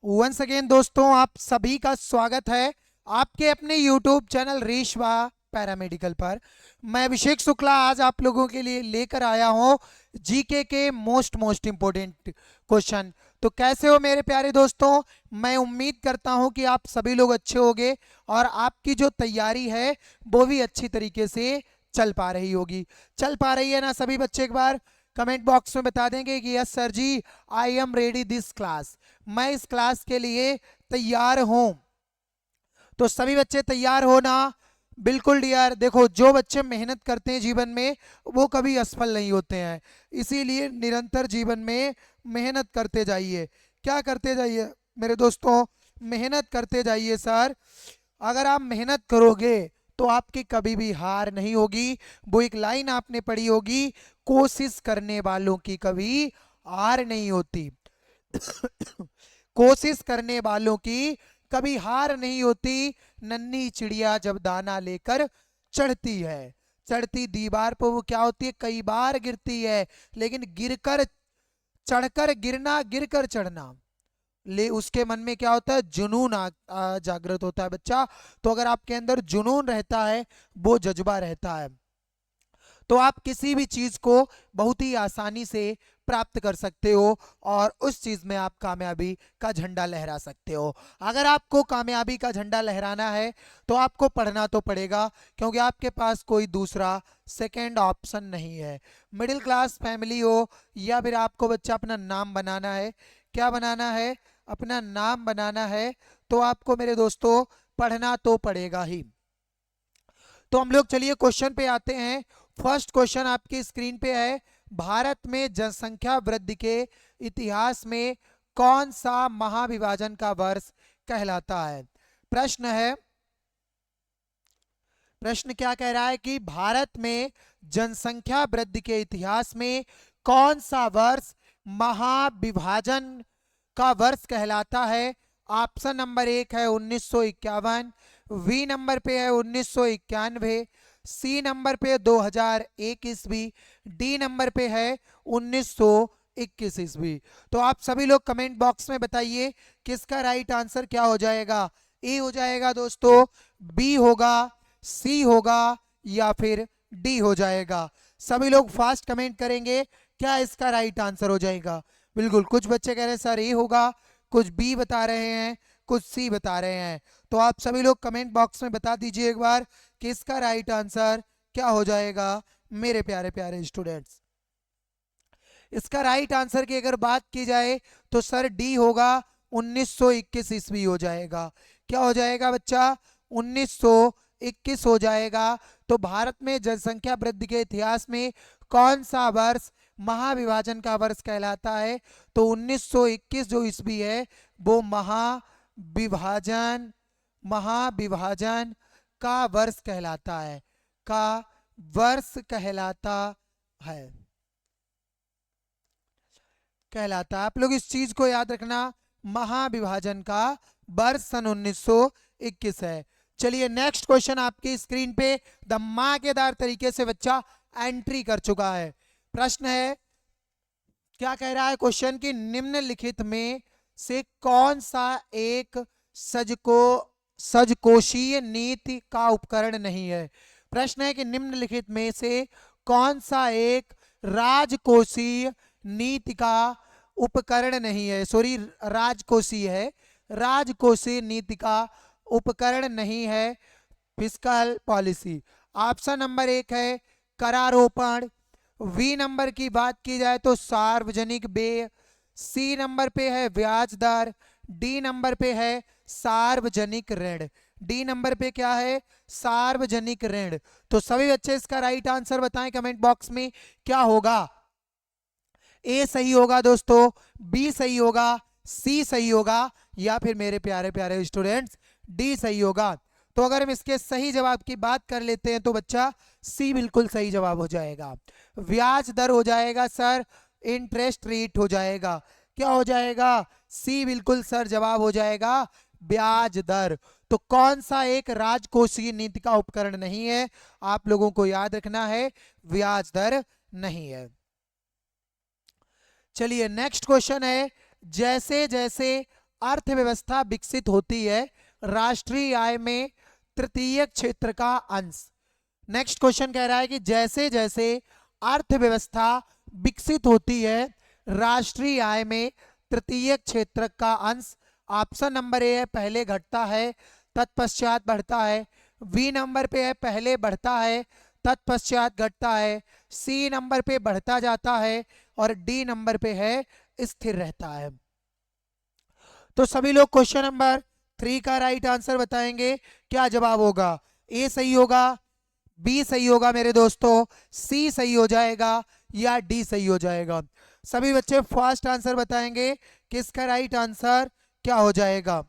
Once again दोस्तों, आप सभी का स्वागत है आपके अपने YouTube चैनल रेशवा पैरामेडिकल पर। मैं अभिषेक शुक्ला आज आप लोगों के लिए लेकर आया हूं जीके के मोस्ट इंपॉर्टेंट क्वेश्चन। तो कैसे हो मेरे प्यारे दोस्तों? मैं उम्मीद करता हूं कि आप सभी लोग अच्छे होंगे और आपकी जो तैयारी है वो भी अच्छी तरीके से चल पा रही होगी। चल पा रही है ना सभी बच्चे? एक बार कमेंट बॉक्स में बता देंगे कि yes sir ji, I am ready this class. मैं इस क्लास के लिए तैयार हूं। तो सभी बच्चे तैयार हो ना? बिल्कुल डियर। देखो, जो बच्चे मेहनत करते हैं जीवन में वो कभी असफल नहीं होते हैं, इसीलिए निरंतर जीवन में मेहनत करते जाइए। क्या करते जाइए मेरे दोस्तों? मेहनत करते जाइए सर। अगर आप मेहनत करोगे तो आपकी कभी भी हार नहीं होगी। वो एक लाइन आपने पढ़ी होगी, कोशिश करने वालों की कभी हार नहीं होती। कोशिश करने वालों की कभी हार नहीं होती। नन्ही चिड़िया जब दाना लेकर चढ़ती है, चढ़ती दीवार पर वो क्या होती है? कई बार गिरती है, लेकिन गिरकर चढ़कर गिरना, गिरकर चढ़ना, ले उसके मन में क्या होता है? जुनून जागृत होता है बच्चा। तो अगर आपके अंदर जुनून रहता है, वो जज्बा रहता है, तो आप किसी भी चीज को बहुत ही आसानी से प्राप्त कर सकते हो और उस चीज में आप कामयाबी का झंडा लहरा सकते हो। अगर आपको कामयाबी का झंडा लहराना है तो आपको पढ़ना तो पड़ेगा, क्योंकि आपके पास कोई दूसरा सेकेंड ऑप्शन नहीं है। मिडिल क्लास फैमिली हो या फिर आपको बच्चा अपना नाम बनाना है, क्या बनाना है? अपना नाम बनाना है, तो आपको मेरे दोस्तों पढ़ना तो पड़ेगा ही। तो हम लोग चलिए क्वेश्चन पे आते हैं। फर्स्ट क्वेश्चन आपकी स्क्रीन पे है, भारत में जनसंख्या वृद्धि के इतिहास में कौन सा महाविभाजन का वर्ष कहलाता है? प्रश्न है, प्रश्न क्या कह रहा है कि भारत में जनसंख्या वृद्धि के इतिहास में कौन सा वर्ष महाविभाजन का वर्ष कहलाता है? ऑप्शन नंबर 1 है 1951, बी नंबर पे है 1991, सी नंबर पे 2001 ईस्वी, डी नंबर पे है 1921 ईस्वी। तो आप सभी लोग कमेंट बॉक्स में बताइए किसका राइट आंसर क्या हो जाएगा? ए हो जाएगा दोस्तों, बी होगा, सी होगा, या फिर डी हो जाएगा? सभी लोग फास्ट कमेंट करेंगे, क्या इसका राइट आंसर हो जाएगा? बिल्कुल, कुछ बच्चे कह रहे हैं सर ए होगा, कुछ बी बता रहे हैं, कुछ सी बता रहे हैं। तो आप सभी लोग कमेंट बॉक्स में बता दीजिए एक बार कि इसका राइट आंसर क्या हो जाएगा मेरे प्यारे प्यारे स्टूडेंट्स। इसका राइट आंसर की अगर बात की जाए तो सर डी होगा, 1921 ईस्वी हो जाएगा। क्या हो जाएगा बच्चा? 1921 हो जाएगा। तो भारत में जनसंख्या वृद्धि के इतिहास में कौन सा वर्ष महाविभाजन का वर्ष कहलाता है? तो 1921 जो ईस्वी है वो महाविभाजन, महाविभाजन का वर्ष कहलाता है, का वर्ष कहलाता है, कहलाता है। आप लोग इस चीज को याद रखना, महाविभाजन का वर्ष सन 1921 है। चलिए नेक्स्ट क्वेश्चन आपकी स्क्रीन पे धमाकेदार तरीके से बच्चा एंट्री कर चुका है। प्रश्न है, क्या कह रहा है क्वेश्चन की, निम्नलिखित में से कौन सा एक सजकोशीय नीति का उपकरण नहीं है? प्रश्न है कि निम्नलिखित में से कौन सा एक राजकोषीय नीति का उपकरण नहीं है? सॉरी, राजकोषीय है, राजकोषीय नीति का उपकरण नहीं है। Fiscal policy. ऑप्शन नंबर 1 है करारोपण, वी नंबर की बात की जाए तो सार्वजनिक व्यय, सी नंबर पे है ब्याज दर, डी नंबर पे है सार्वजनिक ऋण। डी नंबर पे क्या है? सार्वजनिक ऋण। तो सभी बच्चे इसका राइट आंसर बताएं कमेंट बॉक्स में, क्या होगा? ए सही होगा दोस्तों, बी सही होगा, सी सही होगा, या फिर मेरे प्यारे प्यारे स्टूडेंट्स डी सही होगा? तो अगर हम इसके सही जवाब की बात कर लेते हैं तो बच्चा सी बिल्कुल सही जवाब हो जाएगा। ब्याज दर हो जाएगा सर, इंटरेस्ट रेट हो जाएगा। क्या हो जाएगा? सी बिल्कुल सर जवाब हो जाएगा, ब्याज दर। तो कौन सा एक राजकोषीय नीति का उपकरण नहीं है? आप लोगों को याद रखना है, ब्याज दर नहीं है। चलिए नेक्स्ट क्वेश्चन है, जैसे जैसे अर्थव्यवस्था विकसित होती है राष्ट्रीय आय में तृतीय क्षेत्र का अंश। नेक्स्ट क्वेश्चन कह रहा है कि जैसे जैसे अर्थव्यवस्था विकसित होती है राष्ट्रीय आय में तृतीय क्षेत्र का अंश। ऑप्शन नंबर ए है पहले घटता है तत्पश्चात बढ़ता है, बी नंबर पे है पहले बढ़ता है तत्पश्चात घटता है, सी नंबर पे बढ़ता जाता है और डी नंबर पे है स्थिर रहता है। तो सभी लोग क्वेश्चन नंबर 3 का राइट आंसर बताएंगे। क्या जवाब होगा? ए सही होगा, बी सही होगा मेरे दोस्तों, सी सही हो जाएगा या डी सही हो जाएगा? सभी बच्चे फर्स्ट आंसर बताएंगे कि इसका राइट आंसर क्या हो जाएगा।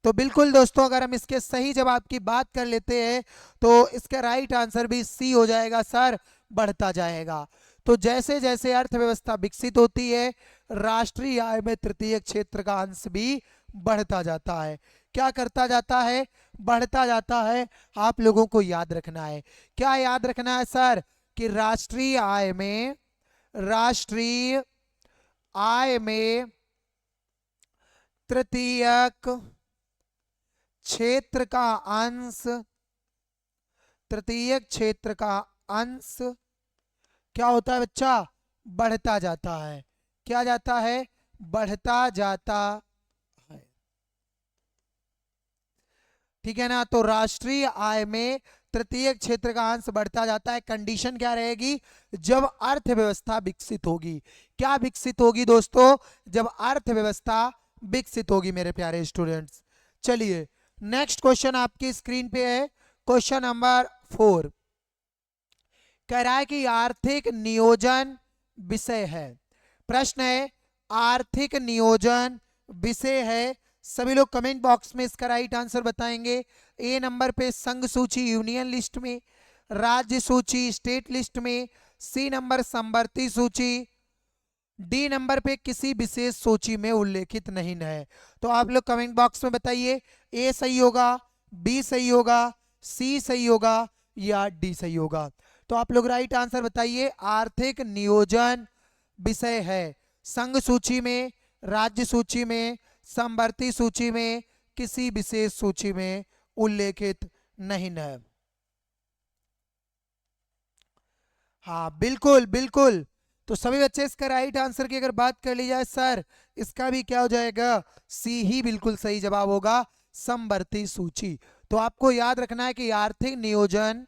तो बिल्कुल दोस्तों, अगर हम इसके सही जवाब की बात कर लेते हैं तो इसका राइट आंसर भी सी हो जाएगा सर, बढ़ता जाएगा। तो जैसे जैसे अर्थव्यवस्था विकसित होती है राष्ट्रीय आय में तृतीय क्षेत्र का अंश भी बढ़ता जाता है। क्या करता जाता है? बढ़ता जाता है। आप लोगों को याद रखना है। क्या याद रखना है सर? कि राष्ट्रीय आय में तृतीयक क्षेत्र का अंश, तृतीयक क्षेत्र का अंश क्या होता है बच्चा? बढ़ता जाता है। क्या जाता है? बढ़ता जाता है। ठीक है ना? तो राष्ट्रीय आय में तृतीय क्षेत्र का अंश बढ़ता जाता है। कंडीशन क्या रहेगी? जब अर्थव्यवस्था विकसित होगी। क्या विकसित होगी दोस्तों? जब अर्थव्यवस्था विकसित होगी मेरे प्यारे स्टूडेंट्स। चलिए नेक्स्ट क्वेश्चन आपकी स्क्रीन पे है, क्वेश्चन नंबर 4। कह रहा है कि आर्थिक नियोजन विषय है। प्रश्न है आर्थिक नियोजन विषय है। सभी लोग कमेंट बॉक्स में इसका राइट आंसर बताएंगे। ए नंबर पे संघ सूची यूनियन लिस्ट में, राज्य सूची स्टेट लिस्ट में, सी नंबर समवर्ती सूची, डी नंबर पे किसी विशेष सूची में उल्लेखित नहीं है। तो आप लोग कमेंट बॉक्स में बताइए ए सही होगा, बी सही होगा, सी सही होगा या डी सही होगा। तो आप लोग राइट आंसर बताइए। आर्थिक नियोजन विषय है संघ सूची में, राज्य सूची में, समवर्ती सूची में, किसी विशेष सूची में उल्लेखित नहीं है। हाँ बिल्कुल बिल्कुल। तो सभी बच्चे इसका राइट आंसर की अगर बात कर ली जाए सर, इसका भी क्या हो जाएगा? सी ही बिल्कुल सही जवाब होगा, समवर्ती सूची। तो आपको याद रखना है कि आर्थिक नियोजन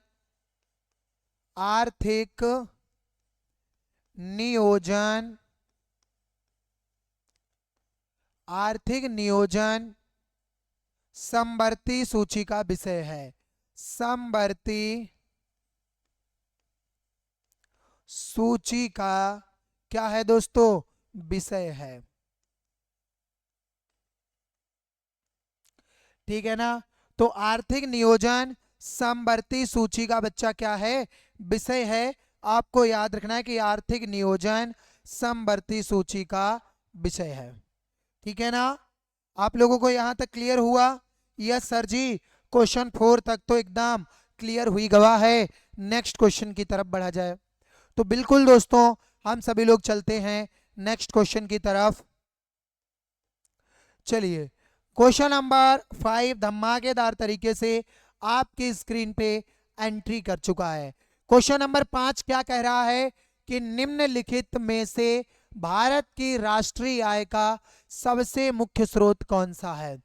समवर्ती सूची का विषय है। समवर्ती सूची का क्या है दोस्तों? विषय है। ठीक है ना? तो आर्थिक नियोजन समवर्ती सूची का बच्चा क्या है? विषय है। आपको याद रखना है कि आर्थिक नियोजन समवर्ती सूची का विषय है। ठीक है ना? आप लोगों को यहां तक क्लियर हुआ? यस सर जी, क्वेश्चन 4 तक तो एकदम क्लियर हुई गवाह है। नेक्स्ट क्वेश्चन की तरफ बढ़ा जाए। तो बिल्कुल दोस्तों, हम सभी लोग चलते हैं नेक्स्ट क्वेश्चन की तरफ। चलिए क्वेश्चन नंबर 5 धमाकेदार तरीके से आपकी स्क्रीन पे एंट्री कर चुका है। क्वेश्चन नंबर 5 क्या कह रहा है कि निम्नलिखित में से भारत की राष्ट्रीय आय का सबसे मुख्य स्रोत कौन सा है?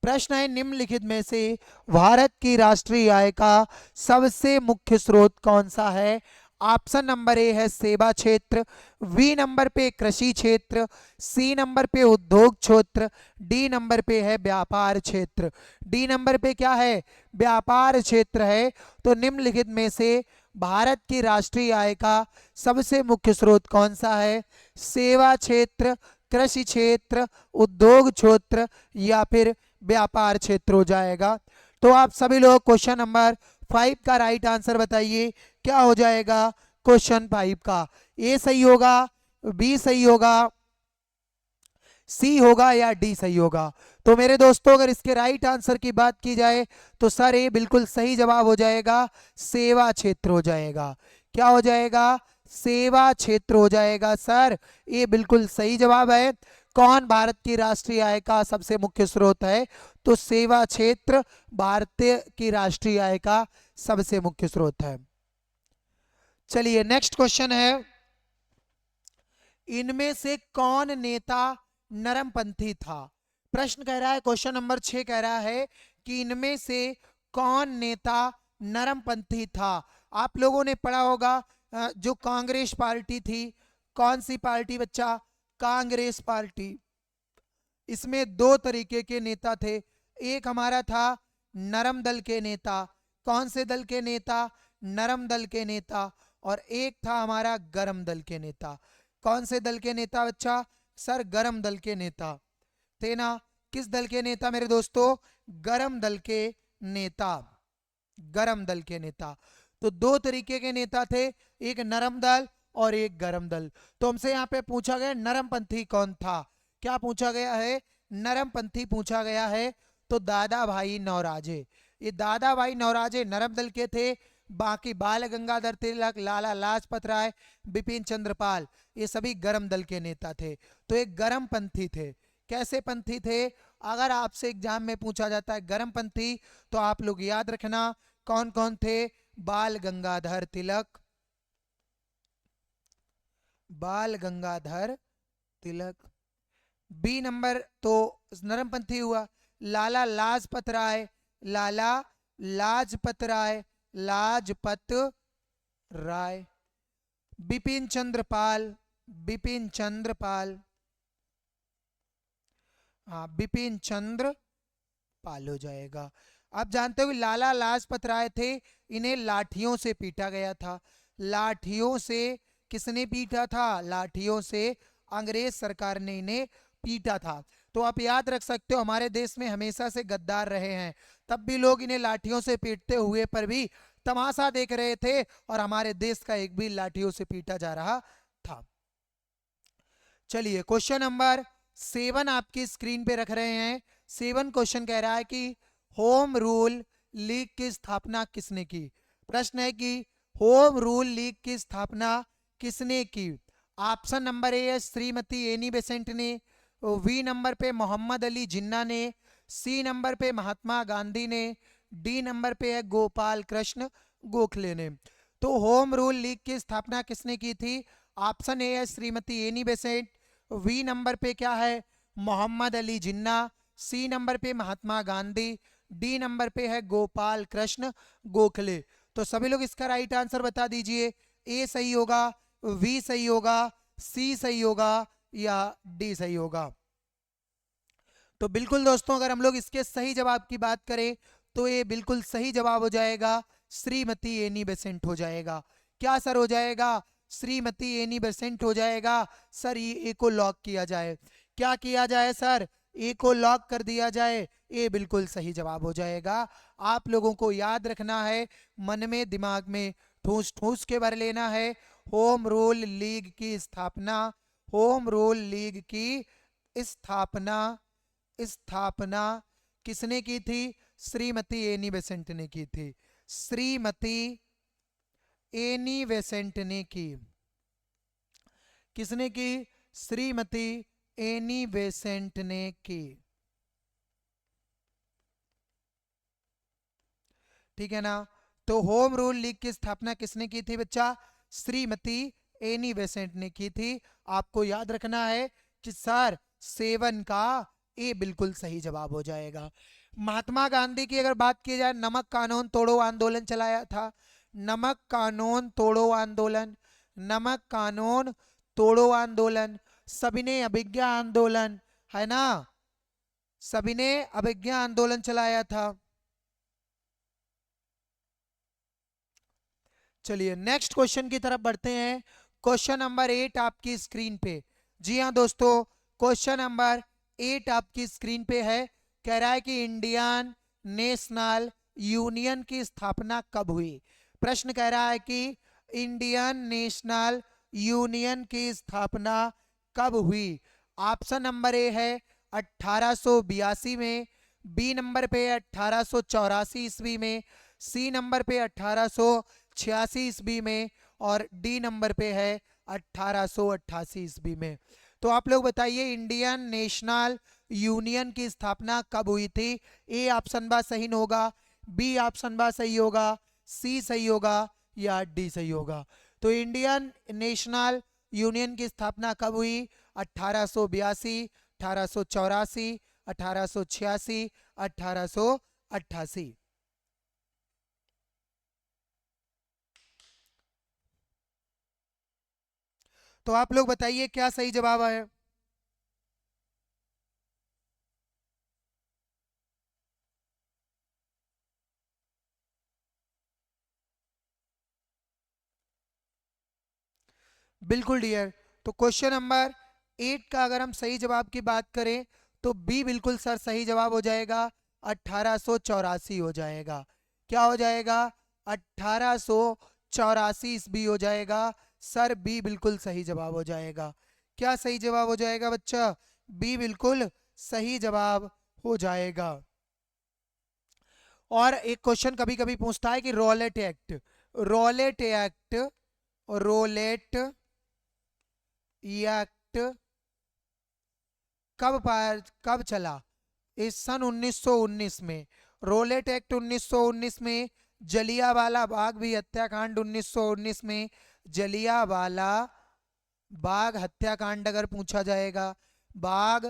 प्रश्न है निम्नलिखित में से भारत की राष्ट्रीय आय का सबसे मुख्य स्रोत कौन सा है? ऑप्शन नंबर ए है सेवा क्षेत्र, बी नंबर पे कृषि क्षेत्र, सी नंबर पे उद्योग क्षेत्र, डी नंबर पे है व्यापार क्षेत्र। डी नंबर पे क्या है? व्यापार क्षेत्र है। तो निम्नलिखित में से भारत की राष्ट्रीय आय का सबसे मुख्य स्रोत कौन सा है? सेवा क्षेत्र, कृषि क्षेत्र, उद्योग क्षेत्र या फिर व्यापार क्षेत्र हो जाएगा। तो आप सभी लोग क्वेश्चन नंबर 5 का राइट आंसर बताइए। क्या हो जाएगा क्वेश्चन 5 का? ए सही होगा, बी सही होगा, सी होगा या डी सही होगा? तो मेरे दोस्तों, अगर इसके राइट आंसर की बात की जाए तो सर ये बिल्कुल सही जवाब हो जाएगा, सेवा क्षेत्र हो जाएगा। क्या हो जाएगा? सेवा क्षेत्र हो जाएगा सर, ये बिल्कुल सही जवाब है। कौन भारत की राष्ट्रीय आय का सबसे मुख्य स्रोत है? तो सेवा क्षेत्र भारतीय की राष्ट्रीय आय का सबसे मुख्य स्रोत है। चलिए नेक्स्ट क्वेश्चन है, इनमें से कौन नेता नरमपंथी था? प्रश्न कह रहा है, क्वेश्चन नंबर 6 कह रहा है कि इनमें से कौन नेता नरमपंथी था? आप लोगों ने पढ़ा होगा जो कांग्रेस पार्टी थी, कौन सी पार्टी बच्चा? कांग्रेस पार्टी। इसमें दो तरीके के नेता थे, एक हमारा था नरम दल के नेता। कौन से दल के नेता? नरम दल के नेता। और एक था हमारा गरम दल के नेता। कौन से दल के नेता बच्चा? सर गरम दल के नेता थे ना। किस दल के नेता मेरे दोस्तों? गरम दल के नेता। गरम दल के नेता। तो दो तरीके के नेता थे, एक नरम दल और एक गरम दल। तो हमसे यहाँ पे पूछा गया नरमपंथी कौन था? क्या पूछा गया है? नरमपंथी पूछा गया है। तो दादा भाई नौराजे, ये दादा भाई नौराजे नरम दल के थे। बाकी बाल गंगाधर तिलक, लाला लाजपत राय, बिपिन चंद्रपाल, ये सभी गरम दल के नेता थे। तो एक गरम पंथी थे। कैसे पंथी थे? अगर आपसे एग्जाम में पूछा जाता है गरम पंथी, तो आप लोग याद रखना कौन कौन थे? बाल गंगाधर तिलक, बाल गंगाधर तिलक। बी नंबर तो नरमपंथी हुआ लाला लाजपत राय, लाला लाजपत राय, लाजपत राय। बिपिन चंद्रपाल, बिपिन चंद्रपाल, हाँ बिपिन चंद्र पाल हो जाएगा। आप जानते हो लाला लाजपत राय थे, इन्हें लाठियों से पीटा गया था। लाठियों से किसने पीटा था? लाठियों से अंग्रेज सरकार ने इन्हें पीटा था। तो आप याद रख सकते हो हमारे देश में हमेशा से गद्दार रहे हैं, तब भी लोग इन्हें लाठियों से पीटते हुए पर भी तमाशा देख रहे थे और हमारे देश का एक भी लाठियों से पीटा जा रहा था। चलिए क्वेश्चन नंबर 7 आपकी स्क्रीन पे रख रहे हैं। 7 क्वेश्चन कह रहा है कि होम रूल लीग की स्थापना किसने की? प्रश्न है कि होम रूल लीग की स्थापना किसने की? ऑप्शन नंबर ए है श्रीमती एनी बेसेंट ने, बी नंबर पे मोहम्मद अली जिन्ना ने, सी नंबर पे महात्मा गांधी ने, डी नंबर पे है गोपाल कृष्ण गोखले ने। तो होम रूल लीग की स्थापना किसने की थी? ऑप्शन ए है Shrimati Annie Besant, B number पे क्या है? मोहम्मद अली जिन्ना, सी नंबर पे महात्मा गांधी, डी नंबर पे है गोपाल कृष्ण गोखले। तो सभी लोग इसका राइट आंसर बता दीजिए। ए सही होगा, वी सही होगा, सी सही होगा या डी सही होगा? तो बिल्कुल दोस्तों अगर हम लोग इसके सही जवाब की बात करें तो ये बिल्कुल सही जवाब हो जाएगा, श्रीमती एनी बेसेंट हो जाएगा। क्या सर हो जाएगा? श्रीमती एनी बेसेंट हो जाएगा। सर ये ए को लॉक किया जाए। क्या किया जाए सर? ए को लॉक कर दिया जाए। ये बिल्कुल सही जवाब हो जाएगा। आप लोगों को याद रखना है, मन में दिमाग में ठूस ठूस के भर लेना है। होम रूल लीग की स्थापना, होम रूल लीग की स्थापना, स्थापना किसने की थी? श्रीमती एनी बेसेंट ने की थी। श्रीमती एनी बेसेंट ने की। किसने की? श्रीमती एनी बेसेंट ने की। ठीक है ना? तो होम रूल लीग की स्थापना किसने की थी बच्चा? श्रीमती एनी बेसेंट ने की थी। आपको याद रखना है कि सर 7 का ए बिल्कुल सही जवाब हो जाएगा। महात्मा गांधी की अगर बात की जाए, नमक कानून तोड़ो आंदोलन चलाया था। नमक कानून तोड़ो आंदोलन, नमक कानून तोड़ो आंदोलन, सविनय अभिज्ञा आंदोलन, है ना? सविनय अभिज्ञा आंदोलन चलाया था। चलिए नेक्स्ट क्वेश्चन की तरफ बढ़ते हैं। क्वेश्चन नंबर 8 आपकी स्क्रीन पे। जी हाँ दोस्तों, क्वेश्चन नंबर 8 आपकी स्क्रीन पे है। कह रहा है कि इंडियन नेशनल यूनियन की स्थापना कब हुई? प्रश्न कह रहा है कि इंडियन नेशनल यूनियन की स्थापना कब हुई? ऑप्शन नंबर ए है 1882 में, बी नंबर पे 1884 ईस्वी में, सी नंबर पे 1886 ईस्वी में और डी नंबर पे है 1888 ईस्वी में। तो आप लोग बताइए इंडियन नेशनल यूनियन की स्थापना कब हुई थी? ए ऑप्शन बा सही होगा, बी ऑप्शन बा सही होगा, सी सही होगा या डी सही होगा? तो इंडियन नेशनल यूनियन की स्थापना कब हुई? 1882, 1884, 1886, 1888। तो आप लोग बताइए क्या सही जवाब है? बिल्कुल डियर। तो क्वेश्चन नंबर 8 का अगर हम सही जवाब की बात करें तो बी बिल्कुल सर सही जवाब हो जाएगा, 1884 हो जाएगा। क्या हो जाएगा? 1884 बी हो जाएगा सर, बी बिल्कुल सही जवाब हो जाएगा। क्या सही जवाब हो जाएगा बच्चा? बी बिल्कुल सही जवाब हो जाएगा। और एक क्वेश्चन कभी कभी पूछता है कि Rowlatt Act, Rowlatt Act, Rowlatt Act कब चला? इस सन 1919 में। रोलेट एक्ट 1919 में। जलियांवाला बाग भी हत्याकांड 1919 में। जलियांवाला बाग हत्याकांड अगर पूछा जाएगा, बाग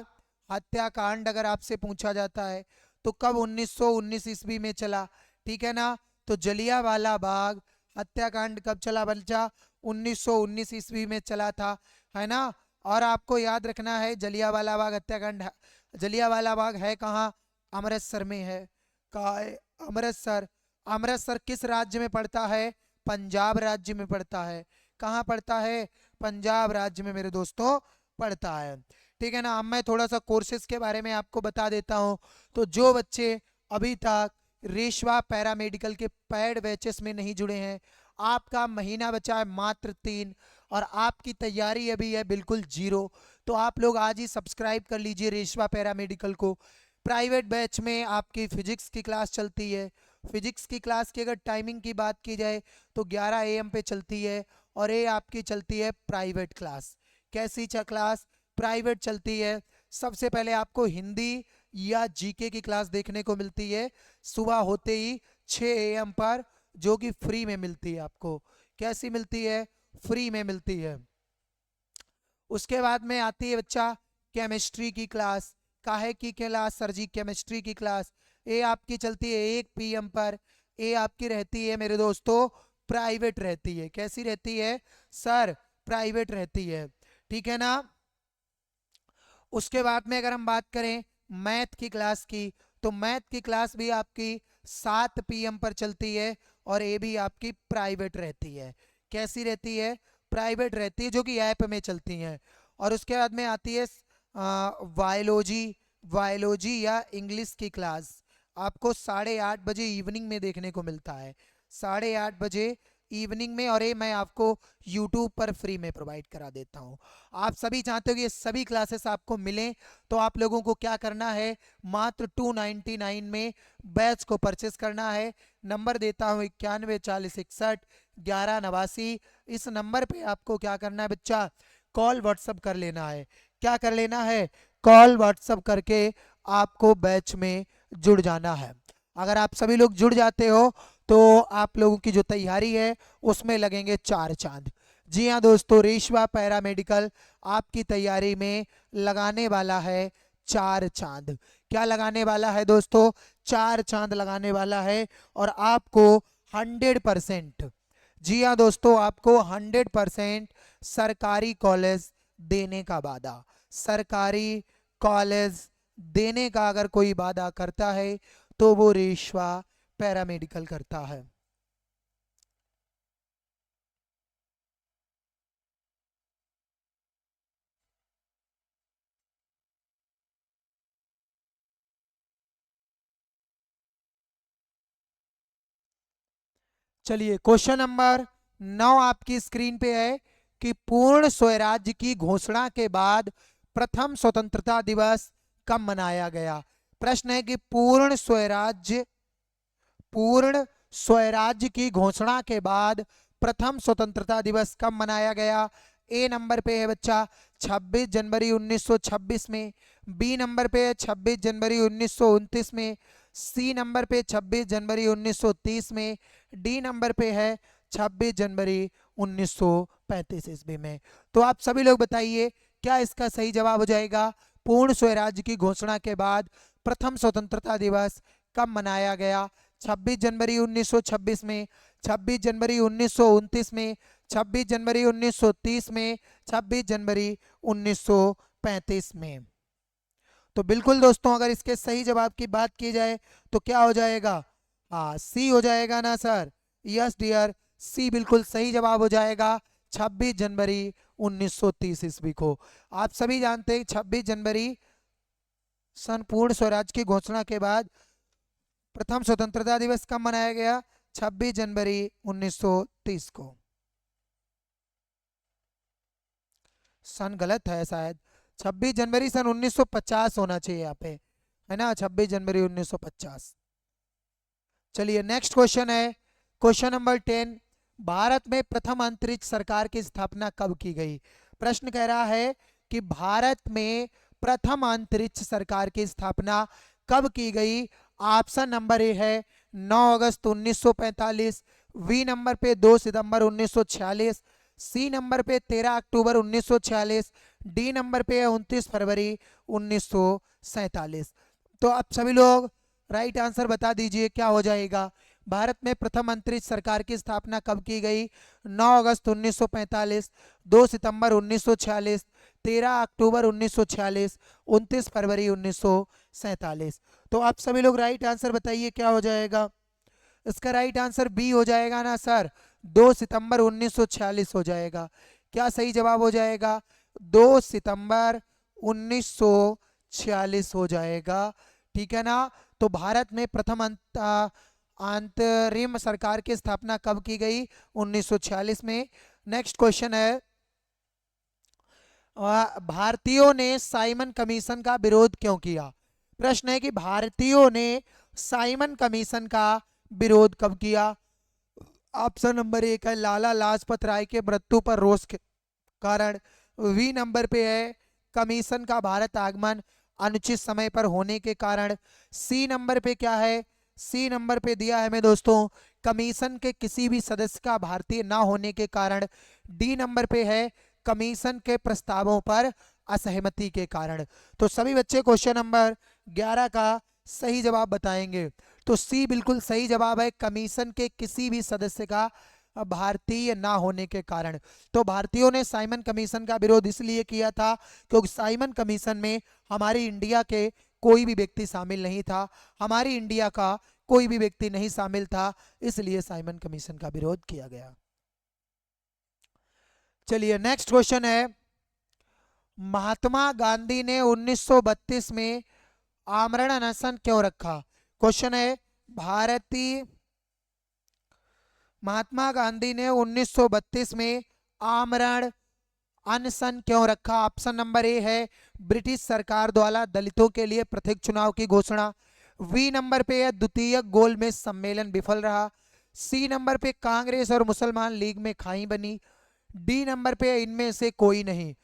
हत्याकांड अगर आपसे पूछा जाता है तो कब 1919 ईस्वी में चला? ठीक है ना? तो जलियांवाला बाग हत्याकांड कब चला बच्चा? 1919 ईस्वी में चला था, है ना? और आपको याद रखना है जलियांवाला बाग हत्याकांड, जलियांवाला बाग है कहाँ? अमृतसर में है। कहाँ है? अमृतसर। अमृतसर किस राज्य में पड़ता है? पंजाब राज्य में पड़ता है। कहाँ पड़ता है? पंजाब राज्य में मेरे दोस्तों पड़ता है। ठीक है ना? अब मैं थोड़ा सा कोर्सेज के बारे में आपको बता देता हूँ। तो जो बच्चे अभी तक रेशवा पैरामेडिकल के पेड बैचेस में नहीं जुड़े हैं, आपका महीना बचा है मात्र 3 और आपकी तैयारी अभी है बिल्कुल 0। तो आप लोग आज ही सब्सक्राइब कर लीजिए रेशवा पैरामेडिकल को। प्राइवेट बैच में आपकी फिजिक्स की क्लास चलती है। फिजिक्स की क्लास की अगर टाइमिंग की बात की जाए तो 11 AM पे चलती है और ये आपकी चलती है प्राइवेट क्लास। कैसी क्लास? प्राइवेट चलती है। सबसे पहले आपको हिंदी या जीके की क्लास देखने को मिलती है सुबह होते ही 6 AM पर, जो कि फ्री में मिलती है आपको। कैसी मिलती है? फ्री में मिलती है। उसके बाद में आती है बच्चा केमिस्ट्री की क्लास। काहे की क्लास सर जी? केमिस्ट्री की क्लास। ये आपकी चलती है 1 PM पर। ये आपकी रहती है मेरे दोस्तों प्राइवेट रहती है। कैसी रहती है सर? प्राइवेट रहती है। ठीक है ना? उसके बाद में अगर हम बात करें मैथ की क्लास की, तो मैथ की क्लास भी आपकी 7 PM पर चलती है और ये भी आपकी प्राइवेट रहती है। कैसी रहती है? प्राइवेट रहती है, जो कि ऐप में चलती हैं। और उसके बाद में आती है बायोलॉजी, बायोलॉजी या इंग्लिश की क्लास। आपको 8:30 बजे इवनिंग में देखने को मिलता है, 8:30 बजे इवनिंग में। और ये मैं आपको यूट्यूब पर फ्री में प्रोवाइड करा देता हूँ। आप सभी चाहते हो कि ये सभी क्लासेस आपको मिलें, तो आप लोगों को क्या करना है? मात्र 299 में बैच को परचेस करना है। नंबर देता हूँ 914061 1189। इस नंबर पे आपको क्या करना है बच्चा? कॉल व्हाट्सअप कर लेना है। क्या कर लेना है? कॉल व्हाट्सअप करके आपको बैच में जुड़ जाना है। अगर आप सभी लोग जुड़ जाते हो तो आप लोगों की जो तैयारी है उसमें लगेंगे 4 चांद। जी हाँ दोस्तों, रेशवा पैरामेडिकल आपकी तैयारी में लगाने वाला है 4 चांद। क्या लगाने वाला है दोस्तों? 4 चांद लगाने वाला है। और आपको 100%, जी हाँ दोस्तों, आपको 100% सरकारी कॉलेज देने का वादा, सरकारी कॉलेज देने का अगर कोई वादा करता है तो वो रेशवा पैरामेडिकल करता है। चलिए क्वेश्चन नंबर 9 आपकी स्क्रीन पे है कि पूर्ण स्वराज्य की घोषणा के बाद प्रथम स्वतंत्रता दिवस कब मनाया गया? प्रश्न है कि पूर्ण स्वराज्य की घोषणा के बाद प्रथम स्वतंत्रता दिवस कब मनाया गया? ए नंबर पे है बच्चा 26 जनवरी 1926 में, बी नंबर पे है 26 जनवरी 1929 में, सी नंबर पे 26 जनवरी 1930 में, डी नंबर पे है 26 जनवरी 1935 ईस्वी में। तो आप सभी लोग बताइए क्या इसका सही जवाब हो जाएगा? पूर्ण स्वराज्य की घोषणा के बाद प्रथम स्वतंत्रता दिवस कब मनाया गया? 26 जनवरी 1926 में, 26 जनवरी 1929 में, 26 जनवरी 1930 में, 26 जनवरी 1935 में। तो बिल्कुल दोस्तों अगर इसके सही जवाब की बात की जाए तो क्या हो जाएगा? हाँ, सी हो जाएगा ना सर? यस डियर, सी बिल्कुल सही जवाब हो जाएगा 26 जनवरी 1930 ईस्वी को। आप सभी जानते हैं 26 जनवरी सन पूर्ण स्वराज की घोषणा के बाद प्रथम स्वतंत्रता दिवस कब मनाया गया? 26 जनवरी 1930 को। सन गलत है शायद, 26 जनवरी सन 1950 होना चाहिए यहाँ पे, है ना? 26 जनवरी 1950। चलिए नेक्स्ट क्वेश्चन है, क्वेश्चन नंबर 10। भारत में प्रथम अंतरिक्ष सरकार की स्थापना कब की गई? प्रश्न कह रहा है कि भारत में प्रथम अंतरिक्ष सरकार की स्थापना कब की गई? ऑप्शन नंबर ए है 9 अगस्त 1945, बी नंबर पे 2 सितंबर 1946, सी नंबर पे 13 अक्टूबर 1946, डी नंबर पे 29 फरवरी 1947। तो आप सभी लोग राइट आंसर बता दीजिए क्या हो जाएगा? भारत में प्रथम अंतरिक्ष सरकार की स्थापना कब की गई? 9 अगस्त 1945, 2 सितंबर 1946, 13 अक्टूबर 1946, 29 फरवरी 1947। तो आप सभी लोग राइट आंसर बताइए क्या हो जाएगा? इसका राइट आंसर बी हो जाएगा ना सर? 2 सितंबर 1946 हो जाएगा। क्या सही जवाब हो जाएगा? 2 सितंबर 1946 हो जाएगा। ठीक है ना? तो भारत में प्रथम अंतरिम सरकार की स्थापना कब की गई? 1946 में। नेक्स्ट क्वेश्चन है, भारतीयों ने साइमन कमीशन का विरोध क्यों किया? प्रश्न है कि भारतीयों ने साइमन कमीशन का विरोध कब किया? ऑप्शन नंबर 1 है लाला लाजपत राय के मृत्यु पर रोष के कारण, बी नंबर पे है कमीशन का भारत आगमन अनुचित समय पर होने के कारण, सी नंबर पे क्या है? सी नंबर पे दिया है मैं दोस्तों कमीशन के किसी भी सदस्य का भारतीय ना होने के कारण, डी नंबर पे है कमीशन के प्रस्तावों पर असहमति के कारण। तो सभी बच्चे क्वेश्चन नंबर 11 का सही जवाब बताएंगे। तो सी बिल्कुल सही जवाब है, कमीशन के किसी भी सदस्य का भारतीय ना होने के कारण। तो भारतीयों ने साइमन कमीशन का विरोध इसलिए किया था क्योंकि साइमन कमीशन में हमारी इंडिया के कोई भी व्यक्ति शामिल नहीं था, हमारी इंडिया का कोई भी व्यक्ति नहीं शामिल था, इसलिए साइमन कमीशन का विरोध किया गया। चलिए नेक्स्ट क्वेश्चन है, महात्मा गांधी ने 1932 में आमरण अनशन क्यों रखा? क्वेश्चन है भारतीय महात्मा गांधी ने 1932 में आमरण अनशन क्यों रखा? ऑप्शन नंबर ए है ब्रिटिश सरकार द्वारा दलितों के लिए पृथक चुनाव की घोषणा, बी नंबर पे है द्वितीय गोलमेज सम्मेलन विफल रहा, सी नंबर पे कांग्रेस और मुसलमान लीग में खाई बनी, डी नंबर पे इनमें से कोई नहीं।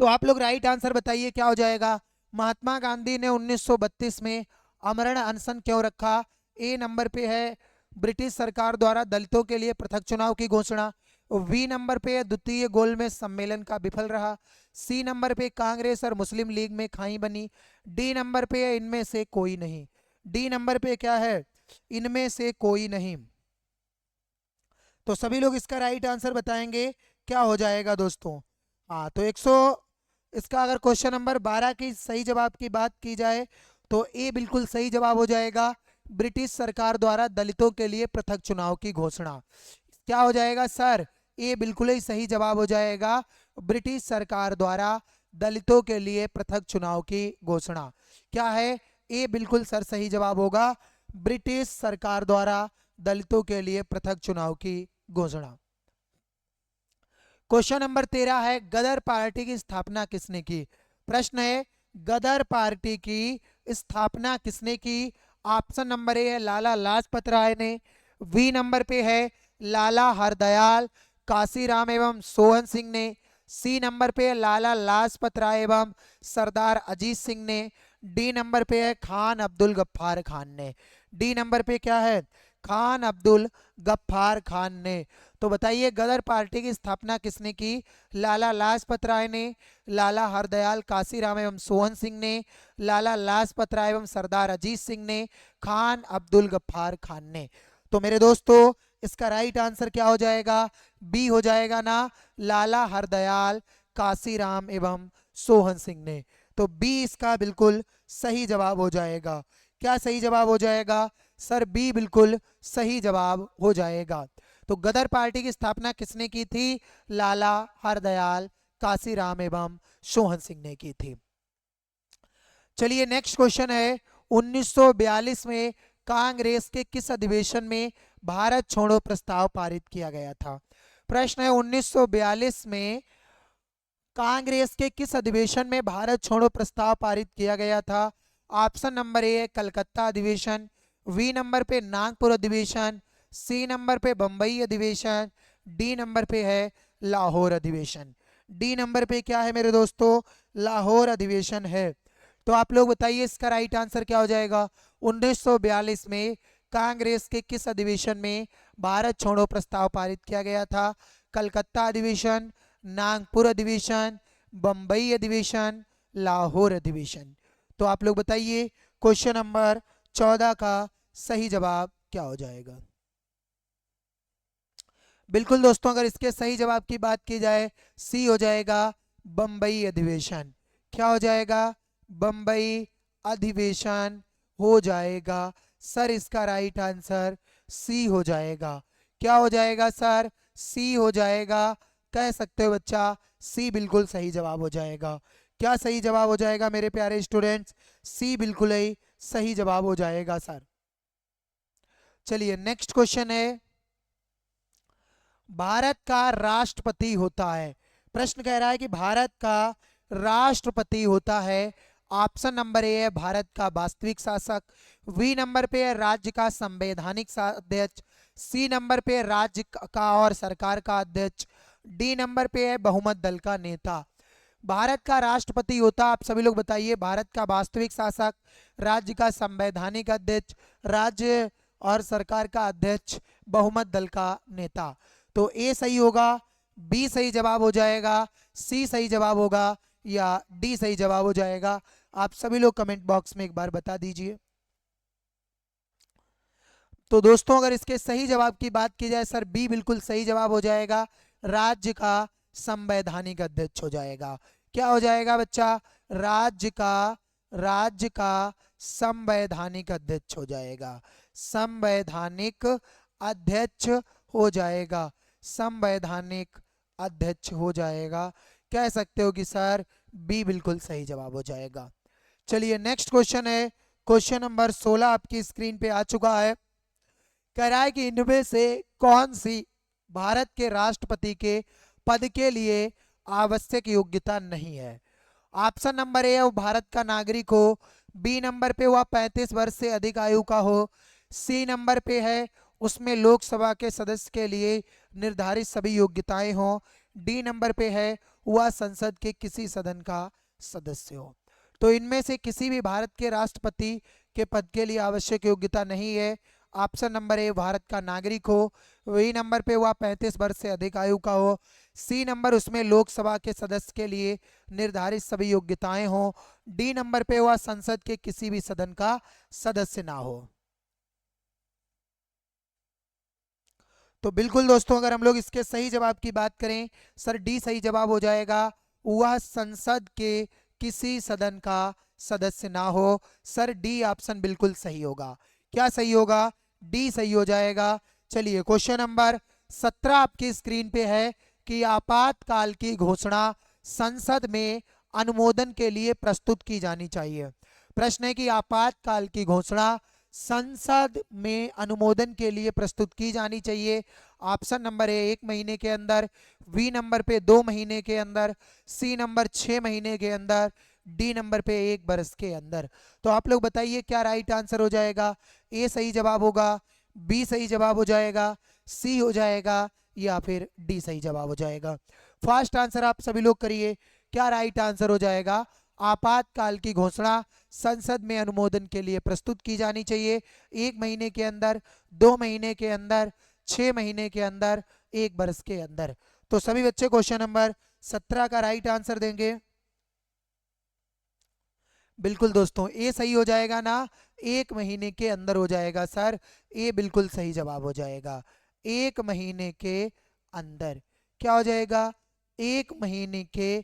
तो आप लोग राइट आंसर बताइए क्या हो जाएगा? महात्मा गांधी ने 1932 में आमरण अनशन क्यों रखा? ए नंबर पे है ब्रिटिश सरकार द्वारा दलितों के लिए पृथक चुनाव की घोषणा, बी नंबर पे है द्वितीय गोलमेज सम्मेलन का विफल रहा, सी नंबर पे कांग्रेस और मुस्लिम लीग में खाई बनी, डी नंबर पे है इनमें से कोई नहीं। डी नंबर पे क्या है? इनमें से कोई नहीं। तो सभी लोग इसका राइट आंसर बताएंगे क्या हो जाएगा दोस्तों? हाँ, तो इसका अगर क्वेश्चन नंबर 12 की सही जवाब की बात की जाए तो ए बिल्कुल सही जवाब हो जाएगा, ब्रिटिश सरकार द्वारा दलितों के लिए पृथक चुनाव की घोषणा। क्या हो जाएगा सर? ए बिल्कुल ही सही जवाब हो जाएगा, ब्रिटिश सरकार द्वारा दलितों के लिए पृथक चुनाव की घोषणा। क्या है? ए बिल्कुल सर सही जवाब होगा, ब्रिटिश सरकार द्वारा दलितों के लिए पृथक चुनाव की घोषणा। क्वेश्चन नंबर 13 है, गदर पार्टी की स्थापना किसने की? प्रश्न है गदर पार्टी की स्थापना किसने की? ऑप्शन नंबर ए है लाला लाजपत राय ने, बी नंबर पे है लाला हरदयाल काशीराम एवं सोहन सिंह ने। सी नंबर पे है लाला लाजपत राय एवं सरदार अजीत सिंह ने। डी नंबर पे है खान अब्दुल गफ्फार खान ने। डी नंबर पे क्या है? खान अब्दुल गफ्फार खान ने। तो बताइए गदर पार्टी की स्थापना किसने की? लाला लाजपत राय ने, लाला हरदयाल काशीराम एवं सोहन सिंह ने, लाला लाजपत राय एवं सरदार अजीत सिंह ने, खान अब्दुल गफ्फार खान ने। तो मेरे दोस्तों इसका राइट आंसर क्या हो जाएगा? बी हो जाएगा ना, लाला हरदयाल काशीराम एवं सोहन सिंह ने। तो बी इसका बिल्कुल सही जवाब हो जाएगा। क्या सही जवाब हो जाएगा सर? बी बिल्कुल सही जवाब हो जाएगा। तो गदर पार्टी की स्थापना किसने की थी? लाला हरदयाल काशीराम एवं सोहन सिंह ने की थी। चलिए नेक्स्ट क्वेश्चन है, 1942 में कांग्रेस के किस अधिवेशन में भारत छोड़ो प्रस्ताव पारित किया गया था? प्रश्न है 1942 में कांग्रेस के किस अधिवेशन में भारत छोड़ो प्रस्ताव पारित किया गया था? ऑप्शन नंबर ए है कलकत्ता अधिवेशन, बी नंबर पे नागपुर अधिवेशन, सी नंबर पे बंबई अधिवेशन, डी नंबर पे है लाहौर अधिवेशन। डी नंबर पे क्या है मेरे दोस्तों? लाहौर अधिवेशन है। तो आप लोग बताइए इसका राइट आंसर क्या हो जाएगा? 1942 में कांग्रेस के किस अधिवेशन में भारत छोड़ो प्रस्ताव पारित किया गया था? कलकत्ता अधिवेशन, नागपुर अधिवेशन, बंबई अधिवेशन, लाहौर अधिवेशन। तो आप लोग बताइए क्वेश्चन नंबर 14 का सही जवाब क्या हो जाएगा? बिल्कुल दोस्तों अगर इसके सही जवाब की बात की जाए सी हो जाएगा, बंबई अधिवेशन। क्या हो जाएगा? बंबई अधिवेशन हो जाएगा। सर इसका राइट आंसर सी हो जाएगा। क्या हो जाएगा सर? सी हो जाएगा। कह सकते हो बच्चा, सी बिल्कुल सही जवाब हो जाएगा। क्या सही जवाब हो जाएगा मेरे प्यारे स्टूडेंट्स? सी बिल्कुल ही सही जवाब हो जाएगा सर। चलिए नेक्स्ट क्वेश्चन है, भारत का राष्ट्रपति होता है। प्रश्न कह रहा है कि भारत का राष्ट्रपति होता है। ऑप्शन नंबर ए है भारत का वास्तविक शासक, बी नंबर पे है राज्य का संवैधानिक अध्यक्ष, सी नंबर पे है राज्य का और सरकार का अध्यक्ष, डी नंबर पे है बहुमत दल का नेता। भारत का राष्ट्रपति होता, आप सभी लोग बताइए, भारत का वास्तविक शासक, राज्य का संवैधानिक अध्यक्ष, राज्य और सरकार का अध्यक्ष, बहुमत दल का नेता। तो ए सही होगा, बी सही जवाब हो जाएगा, सी सही जवाब होगा या डी सही जवाब हो जाएगा? आप सभी लोग कमेंट बॉक्स में एक बार बता दीजिए। तो दोस्तों अगर इसके सही जवाब की बात की जाए सर बी बिल्कुल सही जवाब हो जाएगा, राज्य का संवैधानिक अध्यक्ष हो जाएगा। क्या हो जाएगा बच्चा? राज्य का संवैधानिक अध्यक्ष हो जाएगा। संवैधानिक अध्यक्ष हो जाएगा। संवैधानिक अध्यक्ष हो जाएगा। कह सकते हो कि सर बी बिल्कुल सही जवाब हो जाएगा। चलिए नेक्स्ट क्वेश्चन है, क्वेश्चन नंबर 16 आपकी स्क्रीन पे आ चुका है। कह रहा है कि इनमें से कौन सी भारत के राष्ट्रपति के पद के लिए आवश्यक योग्यता नहीं है? ऑप्शन नंबर ए है वो भारत का नागरिक हो, बी नंबर पे वह 35 वर्ष से अधिक आयु का हो, सी नंबर पे है उसमें लोकसभा के सदस्य के लिए निर्धारित सभी योग्यताएं हों, डी नंबर पे है वह संसद के किसी सदन का सदस्य हो। तो इनमें से किसी भी भारत के राष्ट्रपति के पद के लिए आवश्यक योग्यता नहीं है। ऑप्शन नंबर ए भारत का नागरिक हो, बी नंबर पे वह 35 वर्ष से अधिक आयु का हो, सी नंबर उसमें लोकसभा के सदस्य के लिए निर्धारित सभी योग्यताएं हों, डी नंबर पे वह संसद के किसी भी सदन का सदस्य ना हो। तो बिल्कुल दोस्तों अगर हम लोग इसके सही जवाब की बात करें सर डी सही जवाब हो जाएगा, वह संसद के किसी सदन का सदस्य ना हो। सर डी ऑप्शन बिल्कुल सही होगा। क्या सही होगा? डी सही हो जाएगा। चलिए क्वेश्चन नंबर 17 आपकी स्क्रीन पे है कि आपातकाल की घोषणा संसद में अनुमोदन के लिए प्रस्तुत की जानी चाहिए। प्रश्न है कि आपातकाल की घोषणा संसद में अनुमोदन के लिए प्रस्तुत की जानी चाहिए। ऑप्शन नंबर ए 1 महीने के अंदर, बी नंबर पे 2 महीने के अंदर, सी नंबर 6 महीने के अंदर, डी नंबर पे 1 वर्ष के अंदर। तो आप लोग बताइए क्या राइट आंसर हो जाएगा? ए सही जवाब होगा, बी सही जवाब हो जाएगा, सी हो जाएगा, या फिर डी सही जवाब हो जाएगा। फर्स्ट आंसर आप सभी लोग करिए, क्या राइट आंसर हो जाएगा? आपातकाल की घोषणा संसद में अनुमोदन के लिए प्रस्तुत की जानी चाहिए 1 महीने के अंदर, 2 महीने के अंदर, 6 महीने के अंदर, 1 वर्ष के अंदर। तो सभी बच्चे क्वेश्चन नंबर 17 का राइट आंसर देंगे। बिल्कुल दोस्तों, ए सही हो जाएगा ना? 1 महीने के अंदर हो जाएगा सर, ए बिल्कुल सही जवाब हो जाएगा। 1 महीने के अंदर क्या हो जाएगा? 1 महीने के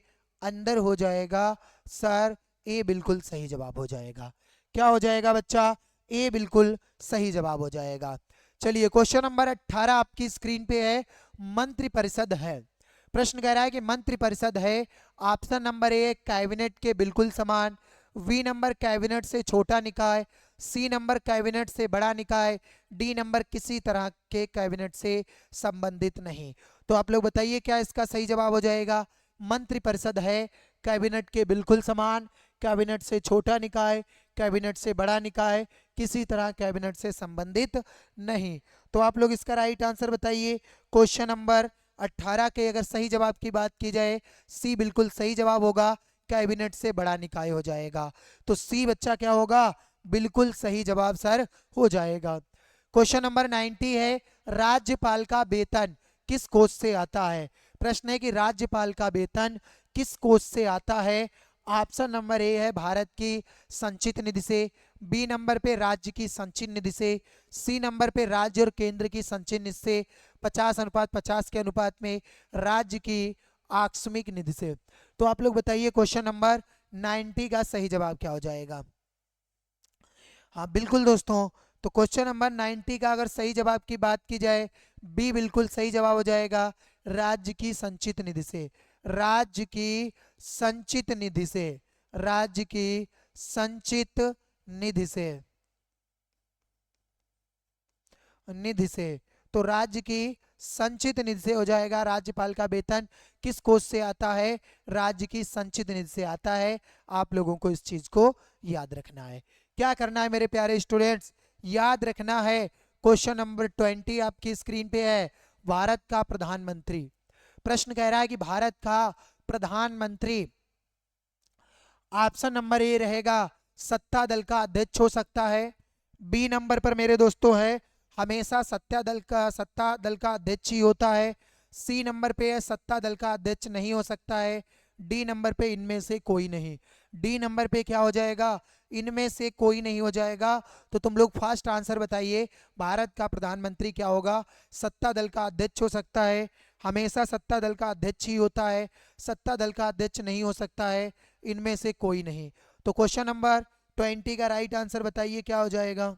अंदर हो जाएगा सर, ए बिल्कुल सही जवाब हो जाएगा। क्या हो जाएगा बच्चा? ए बिल्कुल सही जवाब हो जाएगा। चलिए क्वेश्चन नंबर 18 आपकी स्क्रीन पे है, मंत्रिपरिषद है। प्रश्न कह रहा है कि मंत्रिपरिषद है। ऑप्शन नंबर ए कैबिनेट के बिल्कुल समान, बी नंबर कैबिनेट से छोटा निकाय, सी नंबर कैबिनेट से बड़ा निकाय, डी नंबर किसी तरह के कैबिनेट से संबंधित नहीं। तो आप लोग बताइए क्या इसका सही जवाब हो जाएगा? मंत्रिपरिषद है, कैबिनेट के बिल्कुल समान, कैबिनेट से छोटा निकाय, कैबिनेट से बड़ा निकाय, किसी तरह कैबिनेट से संबंधित नहीं। तो आप लोग इसका राइट आंसर बताइए। क्वेश्चन नंबर 18 के अगर सही जवाब की बात की जाए, सी बिल्कुल सही जवाब होगा, कैबिनेट से बड़ा निकाय हो जाएगा। तो सी बच्चा क्या होगा? बिल्कुल सही जवाब सर हो जाएगा। क्वेश्चन नंबर 90 है, राज्यपाल का वेतन किस कोष से आता है? प्रश्न है कि राज्यपाल का वेतन किस कोष से आता है? ऑप्शन नंबर ए है भारत की संचित निधि से, बी नंबर पे राज्य की संचित निधि से, सी नंबर पे राज्य और केंद्र की संचित निधि से, 50:50 के अनुपात में राज्य की आकस्मिक निधि से। तो आप लोग बताइए क्वेश्चन नंबर 90 का सही जवाब क्या हो जाएगा? हाँ बिल्कुल दोस्तों, तो क्वेश्चन नंबर 90 का अगर सही जवाब की बात की जाए, बी बिल्कुल सही जवाब हो जाएगा, राज्य की संचित निधि से। राज्य की संचित निधि से, राज्य की संचित निधि से, निधि से। तो राज्य की संचित निधि से हो जाएगा। राज्यपाल का वेतन किस कोष से आता है? राज्य की संचित निधि से आता है। आप लोगों को इस चीज को याद रखना है। क्या करना है मेरे प्यारे स्टूडेंट्स? याद रखना है। क्वेश्चन नंबर 20 आपकी स्क्रीन पे है, भारत का प्रधानमंत्री। प्रश्न कह रहा है कि भारत का प्रधानमंत्री, ऑप्शन नंबर ए रहेगा सत्ता दल का अध्यक्ष हो सकता है, बी नंबर पर मेरे दोस्तों है हमेशा सत्ता दल का अध्यक्ष ही होता है, सी नंबर पे है सत्ता दल का अध्यक्ष नहीं हो सकता है, डी नंबर पे इनमें से कोई नहीं। डी नंबर पे क्या हो जाएगा? इनमें से कोई नहीं हो जाएगा। तो तुम लोग फास्ट आंसर बताइए, भारत का प्रधानमंत्री क्या होगा? सत्ता दल का अध्यक्ष हो सकता है, हमेशा सत्ता दल का अध्यक्ष ही होता है, सत्ता दल का अध्यक्ष नहीं हो सकता है, इनमें से कोई नहीं। तो क्वेश्चन नंबर 20 का राइट आंसर बताइए क्या हो जाएगा?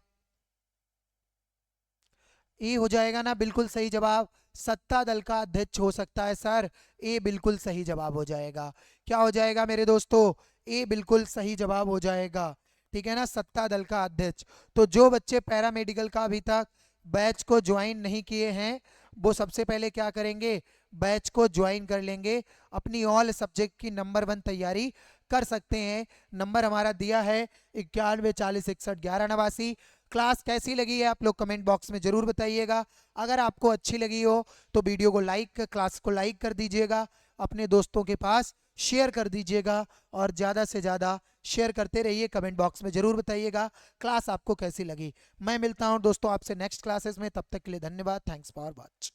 ए हो जाएगा ना बिल्कुल सही जवाब, सत्ता दल का अध्यक्ष हो सकता है सर, ए बिल्कुल सही जवाब हो जाएगा। क्या हो जाएगा मेरे दोस्तों? ए बिल्कुल सही जवाब हो जाएगा। ठीक है ना, सत्ता दल का अध्यक्ष। तो जो बच्चे पैरामेडिकल का अभी तक बैच को ज्वाइन नहीं किए हैं, वो सबसे पहले क्या करेंगे? बैच को ज्वाइन कर लेंगे। अपनी ऑल सब्जेक्ट की नंबर 1 तैयारी कर सकते हैं। नंबर हमारा दिया है 9140611189। क्लास कैसी लगी है आप लोग कमेंट बॉक्स में जरूर बताइएगा। अगर आपको अच्छी लगी हो तो वीडियो को लाइक, क्लास को लाइक कर दीजिएगा, अपने दोस्तों के पास शेयर कर दीजिएगा, और ज़्यादा से ज़्यादा शेयर करते रहिए। कमेंट बॉक्स में जरूर बताइएगा क्लास आपको कैसी लगी। मैं मिलता हूं दोस्तों आपसे नेक्स्ट क्लासेस में, तब तक के लिए धन्यवाद। Thanks for watch.